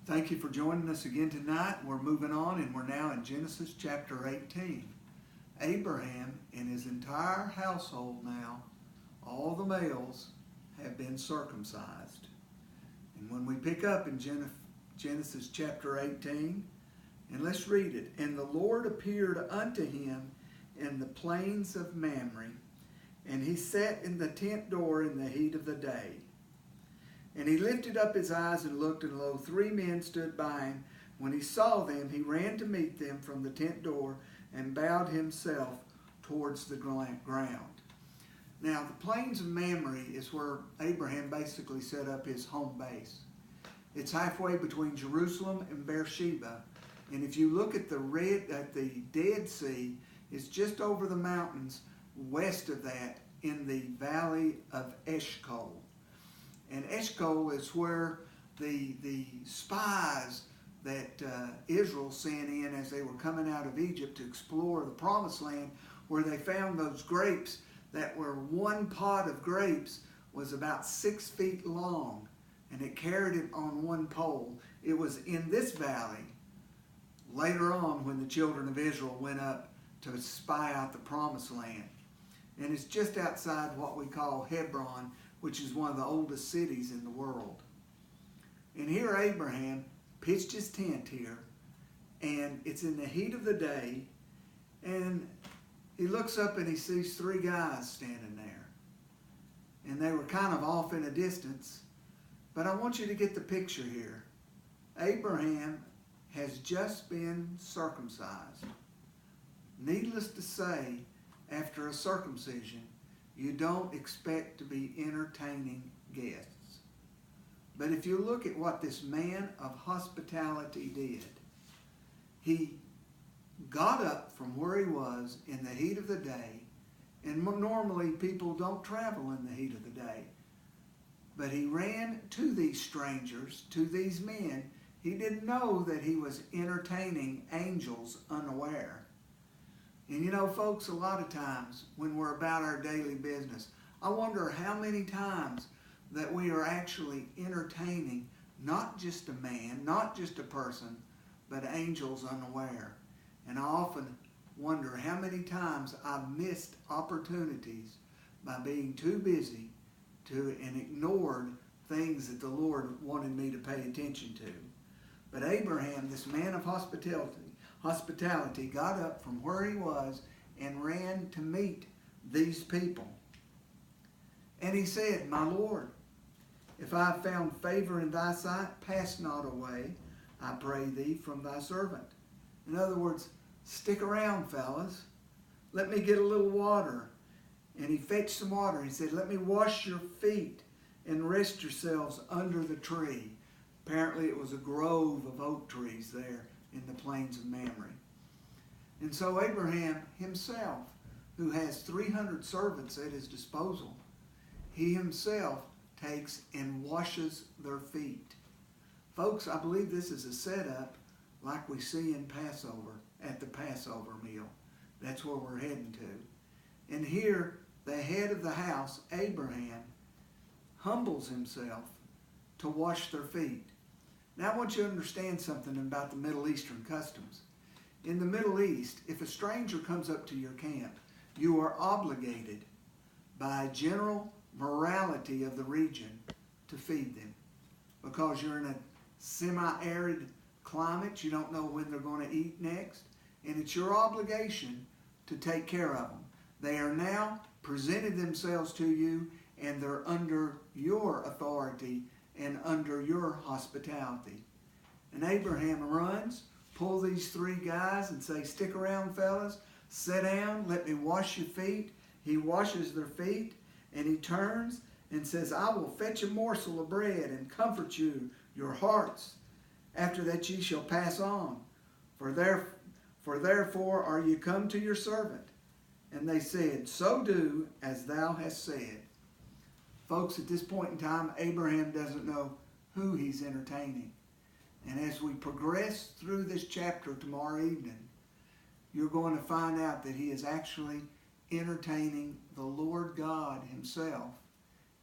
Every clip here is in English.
Thank you for joining us again tonight. We're moving on and we're now in Genesis chapter 18. Abraham and his entire household now, all the males, have been circumcised. And when we pick up in Genesis chapter 18, and let's read it. And the Lord appeared unto him in the plains of Mamre, and he sat in the tent door in the heat of the day. And he lifted up his eyes and looked, and lo, 3 men stood by him. When he saw them, he ran to meet them from the tent door and bowed himself towards the ground. Now, the plains of Mamre is where Abraham basically set up his home base. It's halfway between Jerusalem and Beersheba. And if you look at the Dead Sea, it's just over the mountains west of that in the valley of Eshcol. And Eshcol is where the spies that Israel sent in as they were coming out of Egypt to explore the Promised Land, where they found those grapes that were one pod of grapes was about 6 feet long, and it carried it on one pole. It was in this valley later on when the children of Israel went up to spy out the Promised Land. And it's just outside what we call Hebron, which is one of the oldest cities in the world. And here Abraham pitched his tent here, and it's in the heat of the day, and he looks up and he sees 3 guys standing there. And they were kind of off in a distance, but I want you to get the picture here. Abraham has just been circumcised. Needless to say, after a circumcision, you don't expect to be entertaining guests. But if you look at what this man of hospitality did, he got up from where he was in the heat of the day, and normally people don't travel in the heat of the day. But he ran to these strangers, to these men. He didn't know that he was entertaining angels unaware. And you know, folks, a lot of times when we're about our daily business, I wonder how many times that we are actually entertaining not just a man, not just a person, but angels unaware. And I often wonder how many times I've missed opportunities by being too busy and ignored things that the Lord wanted me to pay attention to. But Abraham, this man of hospitality, got up from where he was and ran to meet these people. And he said, My Lord, if I have found favor in thy sight, pass not away, I pray thee, from thy servant. In other words, stick around, fellas. Let me get a little water. And he fetched some water. He said, let me wash your feet and rest yourselves under the tree. Apparently it was a grove of oak trees there in the plains of Mamre. And so Abraham himself, who has 300 servants at his disposal, he himself takes and washes their feet. Folks, I believe this is a setup like we see in Passover, at the Passover meal. That's where we're heading to. And here, the head of the house, Abraham, humbles himself to wash their feet. Now I want you to understand something about the Middle Eastern customs. In the Middle East, if a stranger comes up to your camp, you are obligated by general morality of the region to feed them. Because you're in a semi-arid climate, you don't know when they're going to eat next, and it's your obligation to take care of them. They are now presented themselves to you, and they're under your authority and under your hospitality. And Abraham runs, pull these 3 guys and say, stick around, fellas, sit down, let me wash your feet. He washes their feet, and he turns and says, I will fetch a morsel of bread and comfort you, your hearts. After that ye shall pass on. For therefore are you come to your servant. And they said, so do as thou hast said. Folks, at this point in time, Abraham doesn't know who he's entertaining. And as we progress through this chapter tomorrow evening, you're going to find out that he is actually entertaining the Lord God himself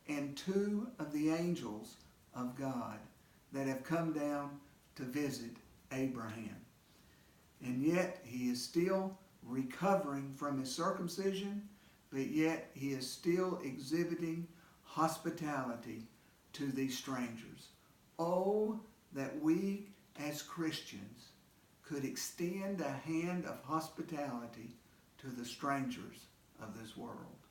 and 2 of the angels of God that have come down to visit Abraham. And yet he is still recovering from his circumcision, but yet he is still exhibiting hospitality to these strangers. Oh, that we as Christians could extend a hand of hospitality to the strangers of this world.